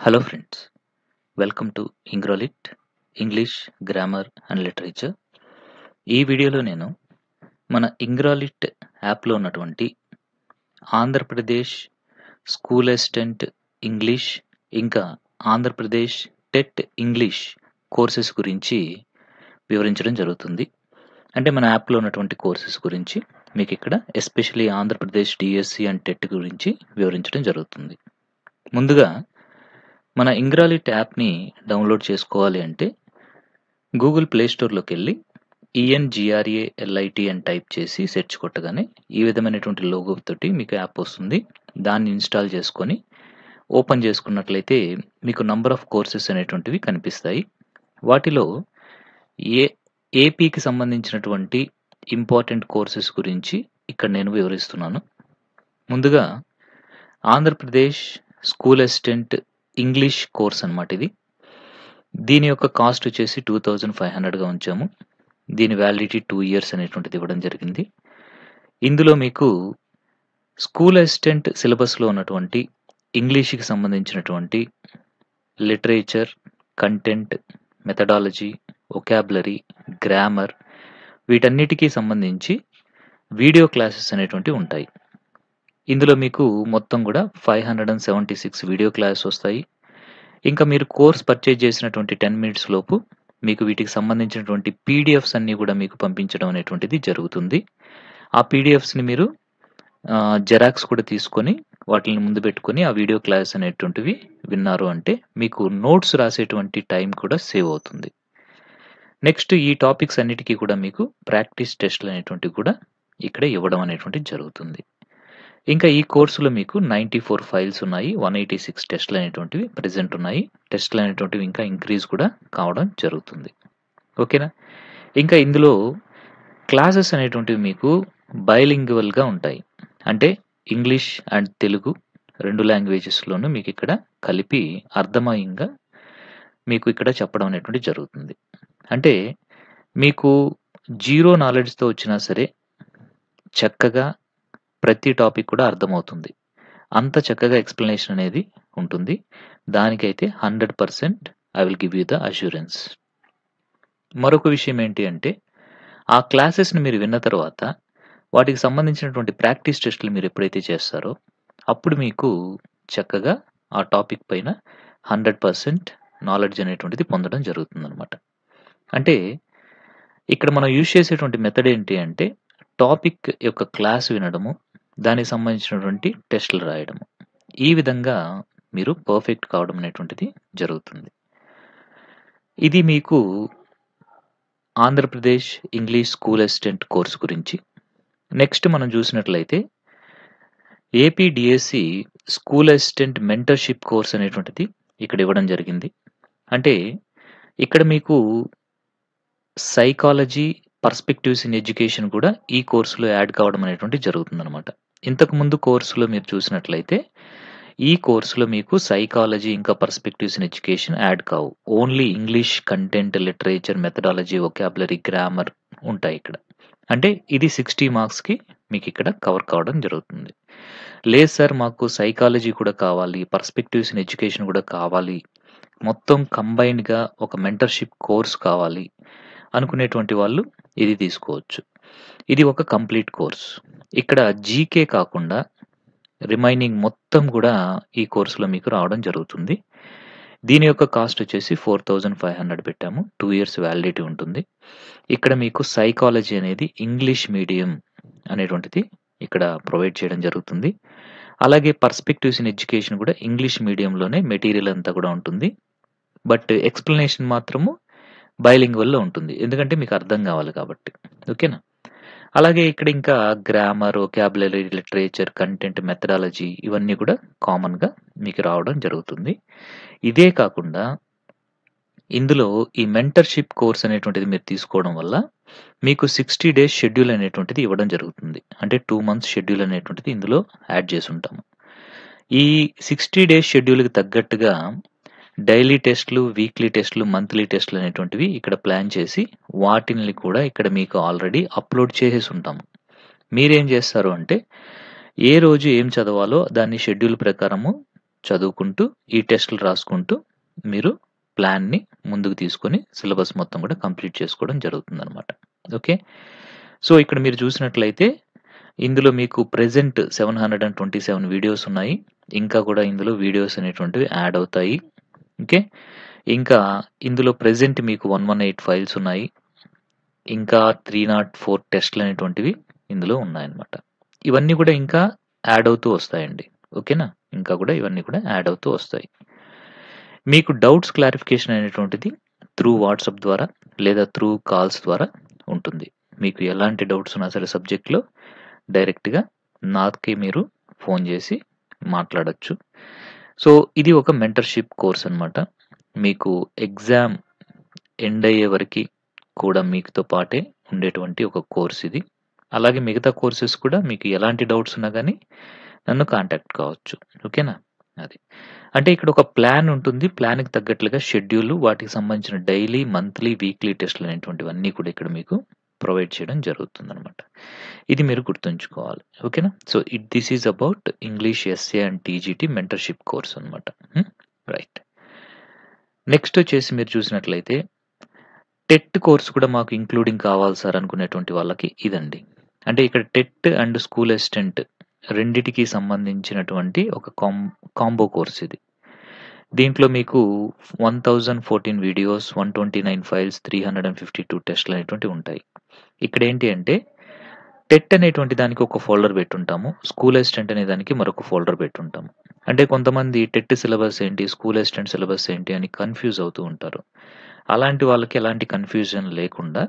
Hello friends, welcome to Engrolit English grammar and literature. ఈ వీడియోలో నేను మన ఇంగ్రాలిట్ యాప్లో ఉన్నటువంటి ఆంధ్రప్రదేశ్ స్కూల్ అసిస్టెంట్ ఇంగ్లీష్ ఇంకా ఆంధ్రప్రదేశ్ టెట్ ఇంగ్లీష్ కోర్సెస్ గురించి వివరించడం జరుగుతుంది. అంటే మన యాప్లో ఉన్నటువంటి కోర్సెస్ గురించి మీకు ఇక్కడ especially Andhra Pradesh DSC and TET గురించి వివరించడం జరుగుతుంది. ముందుగా మన ఇంగ్రాలిట్ యాప్ని డౌన్లోడ్ చేసుకోవాలి అంటే గూగుల్ ప్లే స్టోర్లోకి వెళ్ళి ENGRALIT అని టైప్ చేసి సెర్చ్ కొట్టగానే ఈ విధమైనటువంటి లోగో తోటి మీకు యాప్ వస్తుంది. దాన్ని ఇన్స్టాల్ చేసుకొని ఓపెన్ చేసుకున్నట్లయితే మీకు నంబర్ ఆఫ్ కోర్సెస్ అనేటువంటివి కనిపిస్తాయి. వాటిలో ఏపీకి సంబంధించినటువంటి ఇంపార్టెంట్ కోర్సెస్ గురించి ఇక్కడ నేను వివరిస్తున్నాను. ముందుగా Andhra Pradesh school assistant English course అన్నమాట ఇది. దీని యొక్క కాస్ట్ వచ్చేసి 2500గా ఉంచాము. దీని వ్యాలిడిటీ 2 ఇయర్స్ అనేటువంటిది ఇవ్వడం జరిగింది. ఇందులో మీకు స్కూల్ అసిస్టెంట్ సిలబస్లో ఉన్నటువంటి ఇంగ్లీష్కి సంబంధించినటువంటి literature, content, methodology, vocabulary, grammar వీటన్నిటికీ సంబంధించి వీడియో క్లాసెస్ అనేటువంటివి ఉంటాయి. ఇందులో మీకు మొత్తం కూడా 576 వీడియో క్లాసెస్ వస్తాయి. ఇంకా మీరు కోర్స్ పర్చేజ్ చేసినటువంటి 10 మినిట్స్ లోపు మీకు వీటికి సంబంధించినటువంటి పీడిఎఫ్స్ అన్నీ కూడా మీకు పంపించడం అనేటువంటిది జరుగుతుంది. ఆ పీడిఎఫ్స్ని మీరు జెరాక్స్ కూడా తీసుకొని వాటిని ముందు పెట్టుకొని ఆ వీడియో క్లాస్ అనేటువంటివి విన్నారు అంటే మీకు నోట్స్ రాసేటువంటి టైం కూడా సేవ్ అవుతుంది. నెక్స్ట్ ఈ టాపిక్స్ అన్నిటికీ కూడా మీకు ప్రాక్టీస్ టెస్ట్లు అనేటువంటివి కూడా ఇక్కడ ఇవ్వడం అనేటువంటిది జరుగుతుంది. ఇంకా ఈ కోర్సులో మీకు 94 ఫైల్స్ ఉన్నాయి. 186 టెస్ట్లు అనేటువంటివి ప్రెజెంట్ ఉన్నాయి. టెస్ట్లు అనేటువంటివి ఇంకా ఇంక్రీజ్ కూడా కావడం జరుగుతుంది. ఓకేనా? ఇంకా ఇందులో క్లాసెస్ అనేటువంటివి మీకు బైలింగ్వల్గా ఉంటాయి. అంటే ఇంగ్లీష్ అండ్ తెలుగు 2 లాంగ్వేజెస్లోనూ మీకు ఇక్కడ కలిపి అర్థమయంగా మీకు ఇక్కడ చెప్పడం అనేటువంటిది జరుగుతుంది. అంటే మీకు జీరో నాలెడ్జ్తో వచ్చినా సరే చక్కగా ప్రతి టాపిక్ కూడా అర్థమవుతుంది. అంత చక్కగా ఎక్స్ప్లెనేషన్ అనేది ఉంటుంది. దానికైతే 100% I will give you the assurance. మరొక విషయం ఏంటి అంటే ఆ క్లాసెస్ని మీరు విన్న తర్వాత వాటికి సంబంధించినటువంటి ప్రాక్టీస్ టెస్టులు మీరు ఎప్పుడైతే చేస్తారో అప్పుడు మీకు చక్కగా ఆ టాపిక్ పైన 100% నాలెడ్జ్ అనేటువంటిది పొందడం జరుగుతుందన్నమాట. అంటే ఇక్కడ మనం యూజ్ చేసేటువంటి మెథడ్ ఏంటి అంటే టాపిక్ యొక్క క్లాస్ వినడము, దానికి సంబంధించినటువంటి టెస్టులు రాయడము. ఈ విధంగా మీరు పర్ఫెక్ట్ కావడం అనేటువంటిది జరుగుతుంది. ఇది మీకు Andhra Pradesh English school assistant course గురించి. నెక్స్ట్ మనం చూసినట్లయితే AP DSC school assistant mentorship course అనేటువంటిది ఇక్కడ ఇవ్వడం జరిగింది. అంటే ఇక్కడ మీకు సైకాలజీ, పర్స్పెక్టివ్స్ ఇన్ ఎడ్యుకేషన్ కూడా ఈ కోర్సులో యాడ్ కావడం అనేటువంటిది జరుగుతుందన్నమాట. ఇంతకుముందు కోర్సులో మీరు చూసినట్లయితే ఈ కోర్సులో మీకు సైకాలజీ ఇంకా పర్స్పెక్టివ్స్ ఇన్ ఎడ్యుకేషన్ యాడ్ కావు. Only English content, literature, methodology, vocabulary, grammar ఉంటాయి ఇక్కడ. అంటే ఇది 60 మార్క్స్కి మీకు ఇక్కడ కవర్ కావడం జరుగుతుంది. లేదు సార్ మాకు సైకాలజీ కూడా కావాలి, పర్స్పెక్టివ్స్ ఇన్ ఎడ్యుకేషన్ కూడా కావాలి, మొత్తం కంబైన్డ్గా ఒక మెంటర్షిప్ కోర్స్ కావాలి అనుకునేటువంటి వాళ్ళు ఇది తీసుకోవచ్చు. ఇది ఒక కంప్లీట్ కోర్స్. ఇక్కడ జీకే కాకుండా రిమైనింగ్ మొత్తం కూడా ఈ కోర్సులో మీకు రావడం జరుగుతుంది. దీని యొక్క కాస్ట్ వచ్చేసి 4500 పెట్టాము. 2 ఇయర్స్ వ్యాలిడిటీ ఉంటుంది. ఇక్కడ మీకు సైకాలజీ అనేది ఇంగ్లీష్ మీడియం అనేటువంటిది ఇక్కడ ప్రొవైడ్ చేయడం జరుగుతుంది. అలాగే పర్స్పెక్టివ్స్ ఇన్ ఎడ్యుకేషన్ కూడా ఇంగ్లీష్ మీడియంలోనే మెటీరియల్ అంతా కూడా ఉంటుంది. బట్ ఎక్స్ప్లెనేషన్ మాత్రము బైలింగ్వల్లో ఉంటుంది. ఎందుకంటే మీకు అర్థం కావాలి కాబట్టి. ఓకేనా? అలాగే ఇక్కడ ఇంకా grammar, vocabulary, literature, content, methodology ఇవన్నీ కూడా కామన్గా మీకు రావడం జరుగుతుంది. ఇదే కాకుండా ఇందులో ఈ మెంటర్షిప్ కోర్స్ అనేటువంటిది మీరు తీసుకోవడం వల్ల మీకు 60 డేస్ షెడ్యూల్ అనేటువంటిది ఇవ్వడం జరుగుతుంది. అంటే 2 మంత్స్ షెడ్యూల్ అనేటువంటిది ఇందులో యాడ్ చేసి ఉంటాము. ఈ 60 డేస్ షెడ్యూల్కి తగ్గట్టుగా డైలీ టెస్ట్లు, వీక్లీ టెస్ట్లు, మంత్లీ టెస్ట్లు అనేటువంటివి ఇక్కడ ప్లాన్ చేసి వాటిని కూడా ఇక్కడ మీకు ఆల్రెడీ అప్లోడ్ చేసేసి ఉంటాము. మీరేం చేస్తారు అంటే ఏ రోజు ఏం చదవాలో దాన్ని షెడ్యూల్ ప్రకారము చదువుకుంటూ, ఈ టెస్టులు రాసుకుంటూ మీరు ప్లాన్‌ని ముందుకు తీసుకొని సిలబస్ మొత్తం కూడా కంప్లీట్ చేసుకోవడం జరుగుతుందనమాట. ఓకే. సో, ఇక్కడ మీరు చూసినట్లయితే ఇందులో మీకు ప్రెజెంట్ 727 వీడియోస్ ఉన్నాయి. ఇంకా కూడా ఇందులో వీడియోస్ అనేటువంటివి యాడ్ అవుతాయి. ఓకే. ఇంకా ఇందులో ప్రెజెంట్ మీకు 118 ఫైల్స్ ఉన్నాయి. ఇంకా 304 టెస్ట్‌లు అనేటువంటివి ఇందులో ఉన్నాయన్నమాట. ఇవన్నీ కూడా ఇంకా యాడ్ అవుతూ వస్తాయండి. ఓకేనా? ఇంకా కూడా ఇవన్నీ కూడా యాడ్ అవుతూ వస్తాయి. మీకు డౌట్స్ క్లారిఫికేషన్ అనేటువంటిది త్రూ వాట్సాప్ ద్వారా లేదా త్రూ కాల్స్ ద్వారా ఉంటుంది. మీకు ఎలాంటి డౌట్స్ ఉన్నా సరే సబ్జెక్ట్‌లో డైరెక్ట్‌గా నాకే మీరు ఫోన్ చేసి మాట్లాడొచ్చు. సో, ఇది ఒక మెంటర్‌షిప్ కోర్స్ అన్నమాట. మీకు ఎగ్జామ్ ఎండ్ అయ్యే వరకి కూడా మీతో పాటే ఉండేటువంటి ఒక కోర్స్ ఇది. అలాగే మిగతా కోర్సెస్ కూడా మీకు ఎలాంటి డౌట్స్ ఉన్నా గానీ నన్ను కాంటాక్ట్ కావచ్చు. ఓకేనా? అది. అంటే ఇక్కడ ఒక ప్లాన్ ఉంటుంది. ప్లాన్‌కి తగ్గట్లుగా షెడ్యూల్, వాటికి సంబంధించిన డైలీ, మంత్లీ, వీక్లీ టెస్ట్‌లు అనేటువంటివన్నీ కూడా ఇక్కడ మీకు ప్రొవైడ్ చేయడం జరుగుతుందనమాట. ఇది మీరు గుర్తుంచుకోవాలి. ఓకేనా? So, this is about English SA and TGT mentorship course అనమాట. రైట్. నెక్స్ట్ వచ్చేసి మీరు చూసినట్లయితే టెట్ కోర్స్ కూడా మాకు ఇంక్లూడింగ్ కావాలి సార్ అనుకునేటువంటి వాళ్ళకి ఇదండి. అంటే ఇక్కడ టెట్ అండ్ స్కూల్ అసిస్టెంట్ రెండిటికి సంబంధించినటువంటి ఒక కాంబో కోర్స్ ఇది. దీంట్లో మీకు 1014 వీడియోస్, 129 ఫైల్స్, 352 టెస్ట్‌లు అనేటువంటివి ఉంటాయి. ఇక్కడేంటి అంటే టెట్ అనేటువంటి దానికి ఒక ఫోల్డర్ పెట్టుంటాము. స్కూల్ అసిస్టెంట్ అనే దానికి మరొక ఫోల్డర్ పెట్టుంటాము. అంటే కొంతమంది టెట్ సిలబస్ ఏంటి? స్కూల్ అసిస్టెంట్ సిలబస్ ఏంటి? అని కన్‌ఫ్యూజ్ అవుతూ ఉంటారు. అలాంటి వాళ్ళకి ఎలాంటి కన్‌ఫ్యూజన్ లేకుండా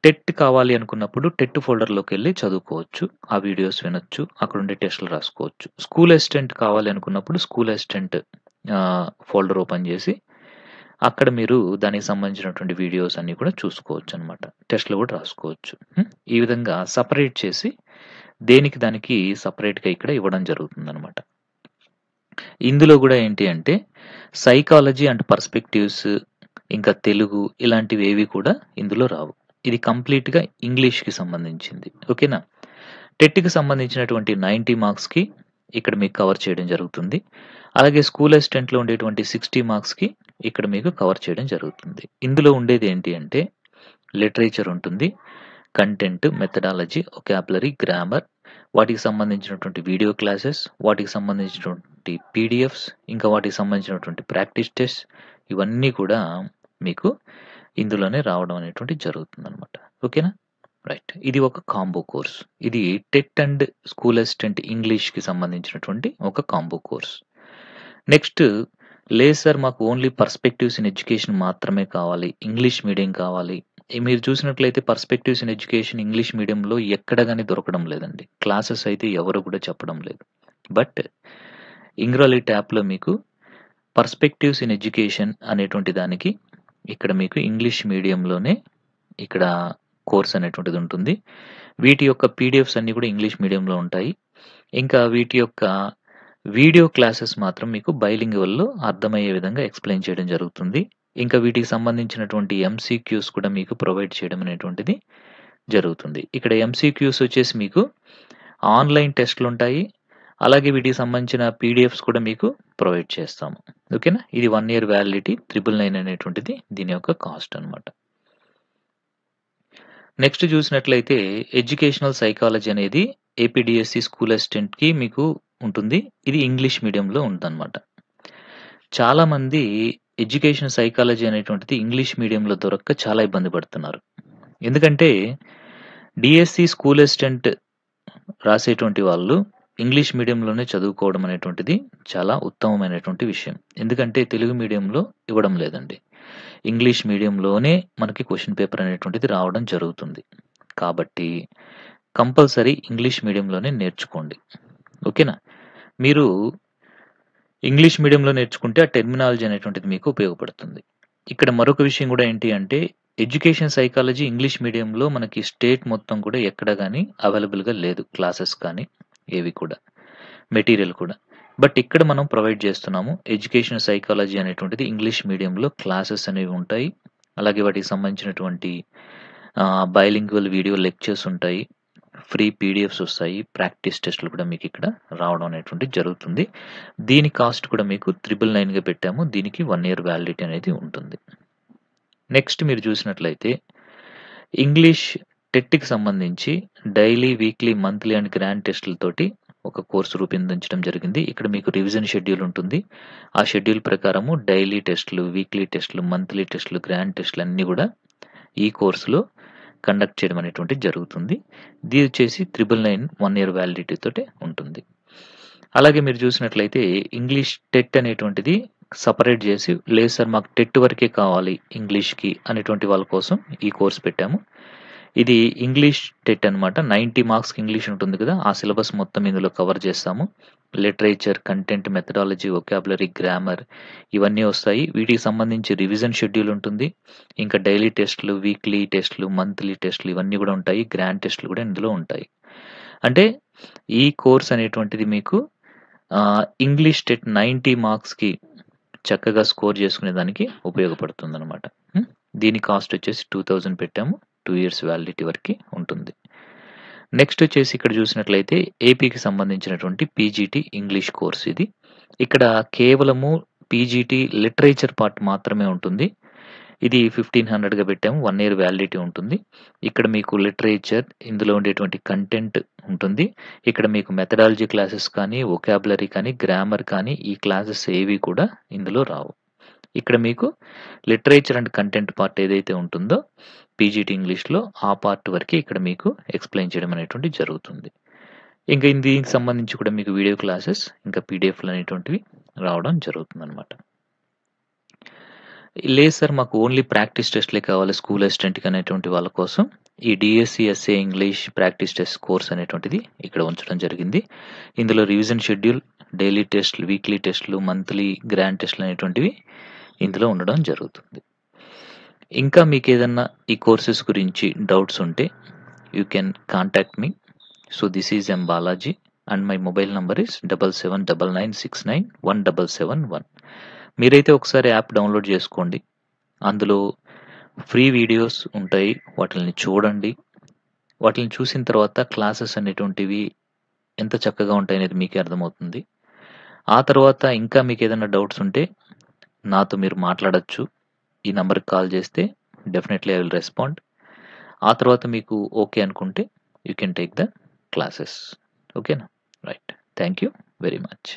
టెట్ కావాలి అనుకున్నప్పుడు టెట్ ఫోల్డర్‌లోకెళ్ళి చదువుకోవచ్చు. ఆ వీడియోస్ వినొచ్చు. అక్కడుండే టెస్ట్‌లు రాసుకోవచ్చు. స్కూల్ అసిస్టెంట్ కావాలి అనుకున్నప్పుడు స్కూల్ అసిస్టెంట్ ఫోల్డర్ ఓపెన్ చేసి అక్కడ మీరు దానికి సంబంధించినటువంటి వీడియోస్ అన్నీ కూడా చూసుకోవచ్చనమాట. టెస్ట్‌లు కూడా రాసుకోవచ్చు. ఈ విధంగా సెపరేట్ చేసి దేనికి దానికి సెపరేట్‌గా ఇక్కడ ఇవ్వడం జరుగుతుందనమాట. ఇందులో గూడా ఏంటి అంటే సైకాలజీ అండ్ పర్స్పెక్టివ్స్, ఇంకా తెలుగు ఇలాంటివేవి కూడా ఇందులో రావు. ఇది కంప్లీట్‌గా ఇంగ్లీష్‌కి సంబంధించింది. ఓకేనా? టెట్‌కి సంబంధించినటువంటి 90 మార్క్స్‌కి ఇక్కడ మీకు కవర్ చేయడం జరుగుతుంది. అలాగే స్కూల్ అసిస్టెంట్‌లో ఉండేటువంటి 60 మార్క్స్‌కి ఇక్కడ మీకు కవర్ చేయడం జరుగుతుంది. ఇందులో ఉండేది ఏంటి అంటే లిటరేచర్ ఉంటుంది. కంటెంట్, మెథడాలజీ, వొకాబులరీ, గ్రామర్, వాటికి సంబంధించినటువంటి వీడియో క్లాసెస్, వాటికి సంబంధించినటువంటి పీడిఎఫ్స్, ఇంకా వాటికి సంబంధించినటువంటి ప్రాక్టీస్ టెస్ట్ ఇవన్నీ కూడా మీకు ఇందులోనే రావడం అనేటువంటిది జరుగుతుందనమాట. ఓకేనా? రైట్. ఇది ఒక కాంబో కోర్స్. ఇది టెట్ అండ్ స్కూల్ అసిస్టెంట్ ఇంగ్లీష్‌కి సంబంధించినటువంటి ఒక కాంబో కోర్స్. నెక్స్ట్ లేదు సార్ మాకు ఓన్లీ పర్స్పెక్టివ్స్ ఇన్ ఎడ్యుకేషన్ మాత్రమే కావాలి. ఇంగ్లీష్ మీడియం కావాలి. మీరు చూసినట్లయితే పర్స్పెక్టివ్స్ ఇన్ ఎడ్యుకేషన్ ఇంగ్లీష్ మీడియంలో ఎక్కడ గాని దొరకడం లేదండి. క్లాసెస్ అయితే ఎవరు కూడా చెప్పడం లేదు. బట్ ఇంగ్రాలీ ట్యాప్‌లో మీకు పర్స్పెక్టివ్స్ ఇన్ ఎడ్యుకేషన్ అనేటువంటి దానికి ఇక్కడ మీకు ఇంగ్లీష్ మీడియంలోనే ఇక్కడ కోర్స్ అనేటువంటిది ఉంటుంది. వీటి యొక్క పీడిఎఫ్స్ అన్నీ కూడా ఇంగ్లీష్ మీడియంలో ఉంటాయి. ఇంకా వీటి యొక్క వీడియో క్లాసెస్ మాత్రం మీకు బైలింగ్వల్‌లో అర్థమయ్యే విధంగా ఎక్స్‌ప్లెయిన్ చేయడం జరుగుతుంది. ఇంకా వీటికి సంబంధించినటువంటి ఎంసీక్యూస్ కూడా మీకు ప్రొవైడ్ చేయడం అనేటువంటిది జరుగుతుంది. ఇక్కడ ఎంసీక్యూస్ వచ్చేసి మీకు ఆన్‌లైన్ టెస్ట్‌లుంటాయి. అలాగే వీటికి సంబంధించిన పీడిఎఫ్స్ కూడా మీకు ప్రొవైడ్ చేస్తాము. ఓకేనా? ఇది 1 ఇయర్ వ్యాలిడిటీ 999 అనేటువంటిది దీని యొక్క కాస్ట్ అన్నమాట. నెక్స్ట్ చూసినట్లయితే ఎడ్యుకేషనల్ సైకాలజీ అనేది ఏపీడీఎస్సీ స్కూల్ అసిస్టెంట్‌కి మీకు ఉంటుంది. ఇది ఇంగ్లీష్ మీడియంలో ఉందన్నమాట. చాలామంది ఎడ్యుకేషన్ సైకాలజీ అనేటువంటిది ఇంగ్లీష్ మీడియంలో దొరక్క చాలా ఇబ్బంది పడుతున్నారు. ఎందుకంటే డీఎస్సీ స్కూల్ అసిస్టెంట్ రాసేటువంటి వాళ్ళు ఇంగ్లీష్ మీడియంలోనే చదువుకోవడం అనేటువంటిది చాలా ఉత్తమమైనటువంటి విషయం. ఎందుకంటే తెలుగు మీడియంలో ఇవ్వడం లేదండి. ఇంగ్లీష్ మీడియంలోనే మనకి క్వెషన్ పేపర్ అనేటువంటిది రావడం జరుగుతుంది. కాబట్టి కంపల్సరీ ఇంగ్లీష్ మీడియంలోనే నేర్చుకోండి. ఓకేనా? మీరు ఇంగ్లీష్ మీడియంలో నేర్చుకుంటే ఆ టెర్మినాలజీ అనేటువంటిది మీకు ఉపయోగపడుతుంది. ఇక్కడ మరొక విషయం కూడా ఏంటి అంటే ఎడ్యుకేషన్ సైకాలజీ ఇంగ్లీష్ మీడియంలో మనకి స్టేట్ మొత్తం కూడా ఎక్కడ గాని అవైలబుల్‌గా లేదు. క్లాసెస్ కానీ ఏవి కూడా. మెటీరియల్ కూడా. బట్ ఇక్కడ మనం ప్రొవైడ్ చేస్తున్నాము. ఎడ్యుకేషన్ సైకాలజీ అనేటువంటిది ఇంగ్లీష్ మీడియంలో క్లాసెస్ అనేవి ఉంటాయి. అలాగే వాటికి సంబంధించినటువంటి బైలింగ్వల్ వీడియో లెక్చర్స్ ఉంటాయి. ఫ్రీ పీడిఎఫ్స్ వస్తాయి. ప్రాక్టీస్ టెస్టులు కూడా మీకు ఇక్కడ రావడం అనేటువంటిది జరుగుతుంది. దీని కాస్ట్ కూడా మీకు 999గా పెట్టాము. దీనికి 1 ఇయర్ వ్యాలిడిటీ అనేది ఉంటుంది. నెక్స్ట్ మీరు చూసినట్లయితే ఇంగ్లీష్ టెట్‌కి సంబంధించి daily, weekly, monthly and grand టెస్టులతోటి ఒక కోర్స్ రూపొందించడం జరిగింది. ఇక్కడ మీకు రివిజన్ షెడ్యూల్ ఉంటుంది. ఆ షెడ్యూల్ ప్రకారము డైలీ టెస్టులు, వీక్లీ టెస్టులు, మంత్లీ టెస్టులు, గ్రాండ్ టెస్టులు అన్నీ కూడా ఈ కోర్సులో కండక్ట్ చేయడం అనేటువంటిది జరుగుతుంది. ఇది వచ్చేసి 999 1 ఇయర్ వ్యాలిడిటీ తోటే ఉంటుంది. అలాగే మీరు చూసినట్లయితే ఇంగ్లీష్ టెట్ అనేటువంటిది సెపరేట్ చేసి, లేదు సార్ మాకు టెట్ వరకే కావాలి ఇంగ్లీష్‌కి అనేటువంటి వాళ్ళ కోసం ఈ కోర్స్ పెట్టాము. ఇది ఇంగ్లీష్ టెట్ అనమాట. 90 మార్క్స్‌కి ఇంగ్లీష్ ఉంటుంది కదా! ఆ సిలబస్ మొత్తం ఇందులో కవర్ చేస్తాము. Literature, content, methodology, vocabulary, grammar ఇవన్నీ వస్తాయి. వీటికి సంబంధించి రివిజన్ షెడ్యూల్ ఉంటుంది. ఇంకా డైలీ టెస్టులు, వీక్లీ టెస్టులు, మంత్లీ టెస్టులు ఇవన్నీ కూడా ఉంటాయి. గ్రాండ్ టెస్టులు కూడా ఇందులో ఉంటాయి. అంటే ఈ కోర్స్ అనేటువంటిది మీకు ఇంగ్లీష్ టెట్ 90 మార్క్స్‌కి చక్కగా స్కోర్ చేసుకునేదానికి ఉపయోగపడుతుందనమాట. దీని కాస్ట్ వచ్చేసి 2000 పెట్టాము. 2 ఇయర్స్ వ్యాలిడిటీ వరకి ఉంటుంది. నెక్స్ట్ వచ్చేసి ఇక్కడ చూసినట్లయితే ఏపీకి సంబంధించినటువంటి పీజీటీ ఇంగ్లీష్ కోర్స్ ఇది. ఇక్కడ కేవలము పీజీటీ లిటరేచర్ పార్ట్ మాత్రమే ఉంటుంది. ఇది 1500గా పెట్టాము. 1 ఇయర్ వ్యాలిడిటీ ఉంటుంది. ఇక్కడ మీకు లిటరేచర్, ఇందులో ఉండేటువంటి కంటెంట్ ఉంటుంది. ఇక్కడ మీకు మెథడాలజీ క్లాసెస్ కానీ, వొకాబులరీ కానీ, గ్రామర్ కానీ ఈ క్లాసెస్ ఏవి కూడా ఇందులో రావు. ఇక్కడ మీకు లిటరేచర్ అండ్ కంటెంట్ పార్ట్ ఏదైతే ఉంటుందో పీజీటీ ఇంగ్లీష్‌లో ఆ పార్ట్ వరకే ఇక్కడ మీకు ఎక్స్‌ప్లెయిన్ చేయడం అనేటువంటిది జరుగుతుంది. ఇంకా దీనికి సంబంధించి కూడా మీకు వీడియో క్లాసెస్, ఇంకా పీడిఎఫ్‌లు అనేటువంటివి రావడం జరుగుతుందనమాట. లేదు సార్ మాకు ఓన్లీ ప్రాక్టీస్ టెస్ట్‌లే కావాలి స్కూల్ అసిస్టెంట్‌కి అనేటువంటి వాళ్ళ కోసం ఈ DSC SA English practice test course అనేటువంటిది ఇక్కడ ఉంచడం జరిగింది. ఇందులో రివిజన్ షెడ్యూల్, డైలీ టెస్ట్‌లు, వీక్లీ టెస్ట్‌లు, మంత్లీ, గ్రాండ్ టెస్ట్‌లు అనేటువంటివి ఇందులో ఉండడం జరుగుతుంది. ఇంకా మీకేదన్నా ఈ కోర్సెస్ గురించి డౌట్స్ ఉంటే you can contact me. So this is M Balaji and my mobile number is 7799691771. మీరైతే ఒకసారి యాప్ డౌన్లోడ్ చేసుకోండి. అందులో ఫ్రీ వీడియోస్ ఉంటాయి. వాటిల్ని చూడండి. వాటిల్ని చూసిన తర్వాత క్లాసెస్ అనేటువంటివి ఎంత చక్కగా ఉంటాయనేది మీకే అర్థమవుతుంది. ఆ తర్వాత ఇంకా మీకేదైనా డౌట్స్ ఉంటే నాతో మీరు మాట్లాడొచ్చు. ఈ నంబర్‌కి కాల్ చేస్తే డెఫినెట్‌లీ ఐ విల్ రెస్పాండ్. ఆ తర్వాత మీకు ఓకే అనుకుంటే you can take the classes. ఓకేనా? Right. Thank you very much.